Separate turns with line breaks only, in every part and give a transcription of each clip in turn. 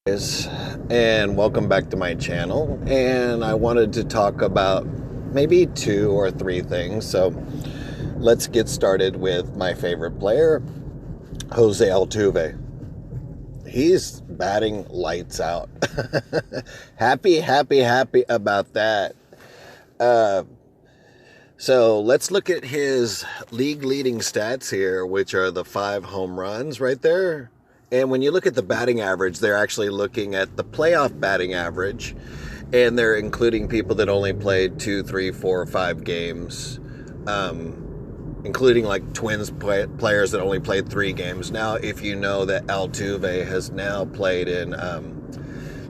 Guys, and welcome back to my channel. And I wanted to talk about maybe two or three things. So let's get started with my favorite player, Jose Altuve. He's batting lights out. Happy about that. So let's look at his league leading stats here, which are the 5 home runs right there. And when you look at the batting average, they're actually looking at the playoff batting average, and they're including people that only played 2, 3, 4, 5 games, including like Twins players that only played 3 games. Now, if you know that Altuve has now played in,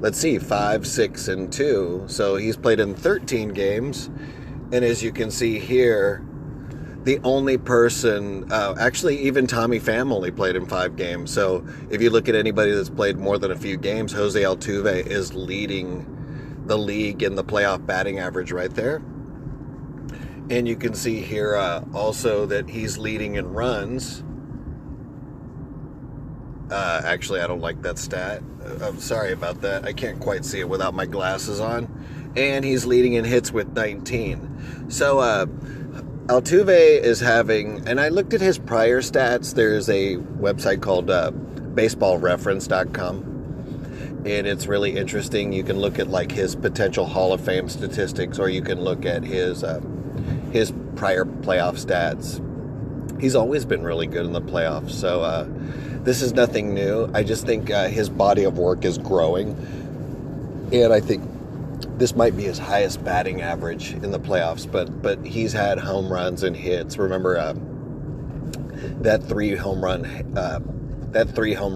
let's see, 5, 6, and 2. So he's played in 13 games. And as you can see here, the only person, actually even Tommy Pham only played in 5 games. So if you look at anybody that's played more than a few games, Jose Altuve is leading the league in the playoff batting average right there. And you can see here also that he's leading in runs. Actually, I don't like that stat. I'm sorry about that. I can't quite see it without my glasses on. And he's leading in hits with 19. So, Altuve is having, and I looked at his prior stats. There's a website called baseballreference.com, and it's really interesting. You can look at like his potential Hall of Fame statistics, or you can look at his prior playoff stats. He's always been really good in the playoffs, so this is nothing new. I just think his body of work is growing, and I think this might be his highest batting average in the playoffs, but he's had home runs and hits. Remember that 3 home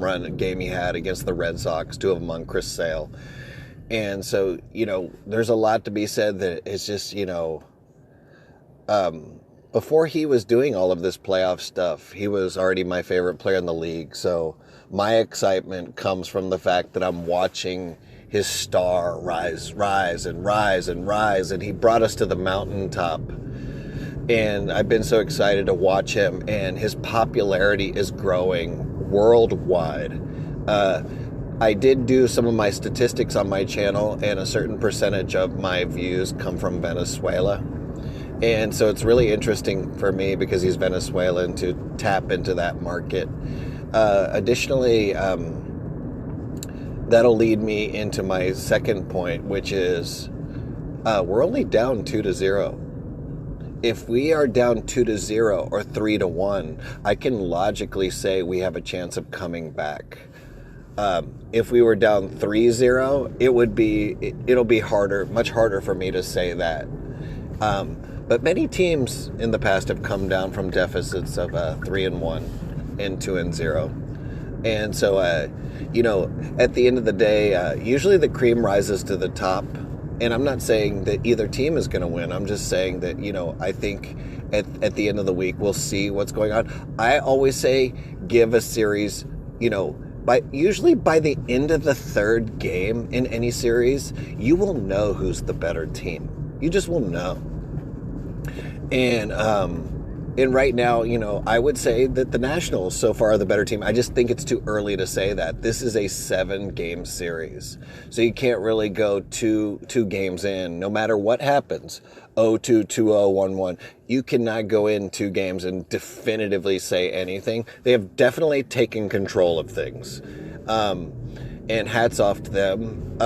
run game he had against the Red Sox, 2 of them on Chris Sale. And so, there's a lot to be said that it's just, before he was doing all of this playoff stuff, he was already my favorite player in the league. So my excitement comes from the fact that I'm watching his star rise, and he brought us to the mountaintop. And I've been so excited to watch him, and his popularity is growing worldwide. I did do some of my statistics on my channel, and a certain percentage of my views come from Venezuela. And so it's really interesting for me, because he's Venezuelan, to tap into that market. Additionally, that'll lead me into my second point, which is we're only down 2-0. If we are down 2-0 or 3-1, I can logically say we have a chance of coming back. If we were down 3-0, it'll be harder, much harder for me to say that. But many teams in the past have come down from deficits of 3-1 and 2-0. And so, at the end of the day, usually the cream rises to the top. And I'm not saying that either team is going to win. I'm just saying that, I think at the end of the week, we'll see what's going on. I always say give a series, usually by the end of the 3rd game in any series, you will know who's the better team. You just will know. And right now, I would say that the Nationals so far are the better team. I just think it's too early to say that. This is a 7-game series. So you can't really go two games in, no matter what happens. 0-2, 2-0, 1-1. You cannot go in 2 games and definitively say anything. They have definitely taken control of things. And hats off to them.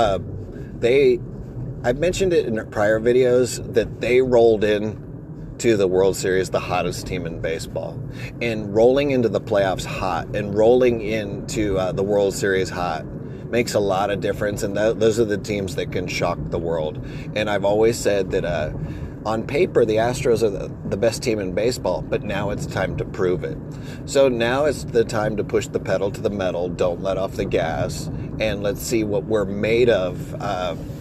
I've mentioned it in prior videos that they rolled in to the World Series, the hottest team in baseball, and rolling into the playoffs hot and rolling into the World Series hot makes a lot of difference. And those are the teams that can shock the world. And I've always said that on paper, the Astros are the best team in baseball, but now it's time to prove it. So now it's the time to push the pedal to the metal. Don't let off the gas, and let's see what we're made of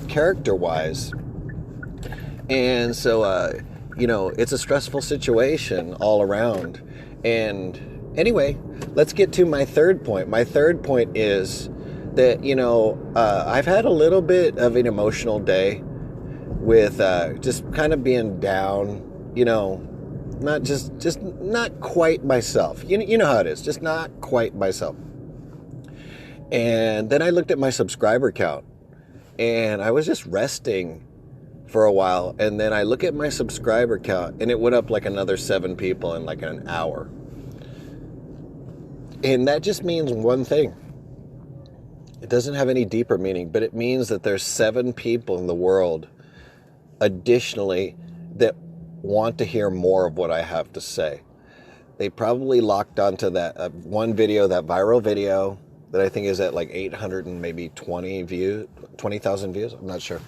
character-wise. And so, it's a stressful situation all around. And anyway, let's get to my third point. My third point is that, I've had a little bit of an emotional day with just kind of being down, not just not quite myself. You know how it is, just not quite myself. And then I looked at my subscriber count, and I was just resting for a while. And then I look at my subscriber count, and it went up like another 7 people in like an hour. And that just means one thing. It doesn't have any deeper meaning, but it means that there's 7 people in the world additionally that want to hear more of what I have to say. They probably locked onto that one video, that viral video that I think is at like 800 and maybe 20,000 views. I'm not sure.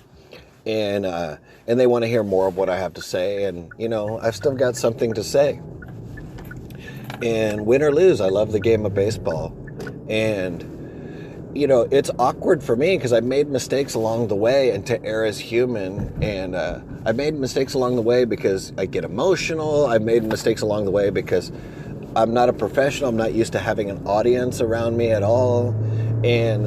And they want to hear more of what I have to say. And, you know, I've still got something to say. And win or lose, I love the game of baseball. And, you know, it's awkward for me because I've made mistakes along the way, and to err is human. And I've made mistakes along the way because I get emotional. I've made mistakes along the way because I'm not a professional. I'm not used to having an audience around me at all. And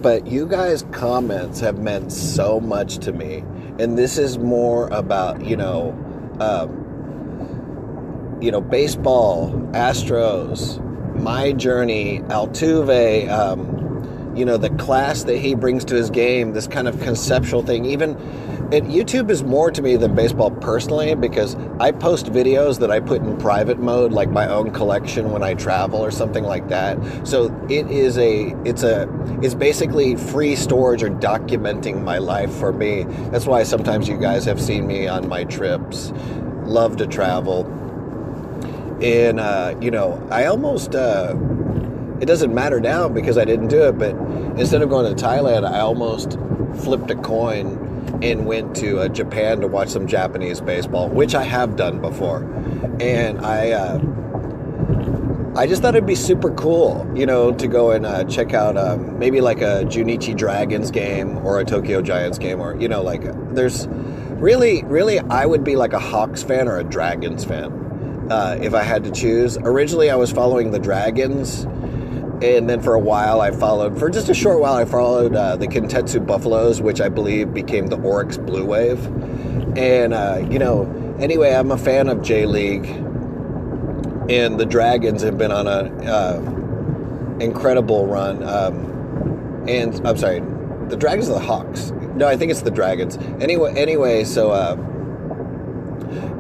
but you guys' comments have meant so much to me. And this is more about, baseball, Astros, my journey, Altuve, the class that he brings to his game, this kind of conceptual thing. YouTube is more to me than baseball personally, because I post videos that I put in private mode, like my own collection when I travel or something like that. So it's basically free storage or documenting my life for me. That's why sometimes you guys have seen me on my trips. Love to travel. And, I almost, it doesn't matter now because I didn't do it, but instead of going to Thailand, I almost flipped a coin and went to Japan to watch some Japanese baseball, which I have done before. And I just thought it'd be super cool, to go and check out maybe like a Junichi Dragons game or a Tokyo Giants game, or, there's really, I would be like a Hawks fan or a Dragons fan. If I had to choose. Originally, I was following the Dragons, and then for just a short while, I followed the Kintetsu Buffaloes, which I believe became the Oryx Blue Wave. And, anyway, I'm a fan of J-League, and the Dragons have been on an incredible run. And, I'm sorry, the Dragons or the Hawks? No, I think it's the Dragons. Anyway, so...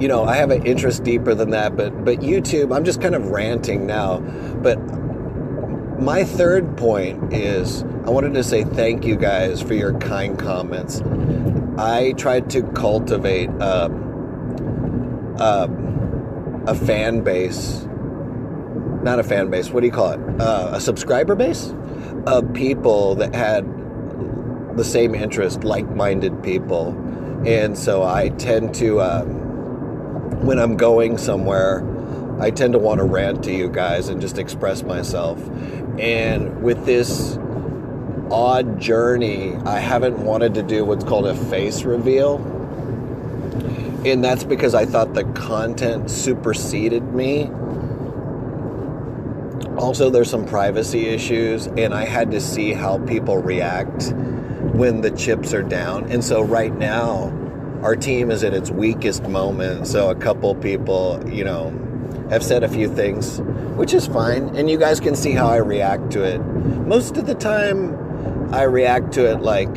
I have an interest deeper than that, but YouTube, I'm just kind of ranting now. But my third point is I wanted to say thank you guys for your kind comments. I tried to cultivate a fan base, not a fan base, what do you call it? A subscriber base of people that had the same interest, like-minded people. And so I tend to... when I'm going somewhere, I tend to want to rant to you guys and just express myself. And with this odd journey, I haven't wanted to do what's called a face reveal. And that's because I thought the content superseded me. Also, there's some privacy issues, and I had to see how people react when the chips are down. And so right now, our team is at its weakest moment, so a couple people, have said a few things, which is fine, and you guys can see how I react to it. Most of the time, I react to it like,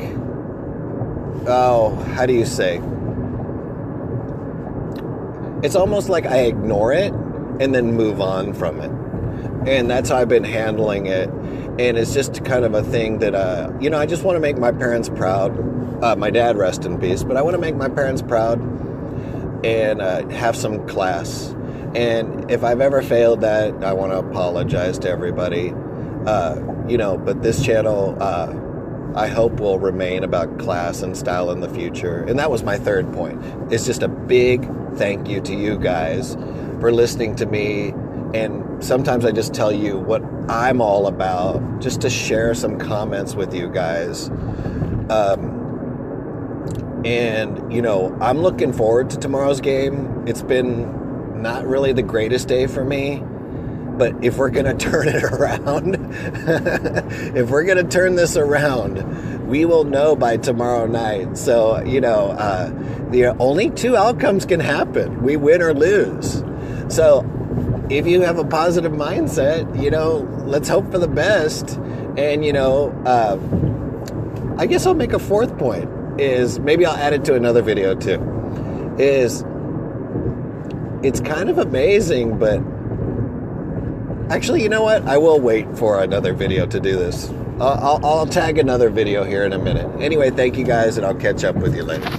how do you say? It's almost like I ignore it and then move on from it. And that's how I've been handling it. And it's just kind of a thing that, I just want to make my parents proud. My dad, rest in peace, but I want to make my parents proud and have some class. And if I've ever failed that, I want to apologize to everybody. But this channel, I hope will remain about class and style in the future. And that was my third point. It's just a big thank you to you guys for listening to me. And sometimes I just tell you what I'm all about, just to share some comments with you guys. I'm looking forward to tomorrow's game. It's been not really the greatest day for me, but if we're going to turn it around, if we're going to turn this around, we will know by tomorrow night. So, the only 2 outcomes can happen. We win or lose. So if you have a positive mindset, let's hope for the best. And, I guess I'll make a fourth point, is maybe I'll add it to another video too, is it's kind of amazing, but actually, you know what? I will wait for another video to do this. I'll tag another video here in a minute. Anyway, thank you guys, and I'll catch up with you later.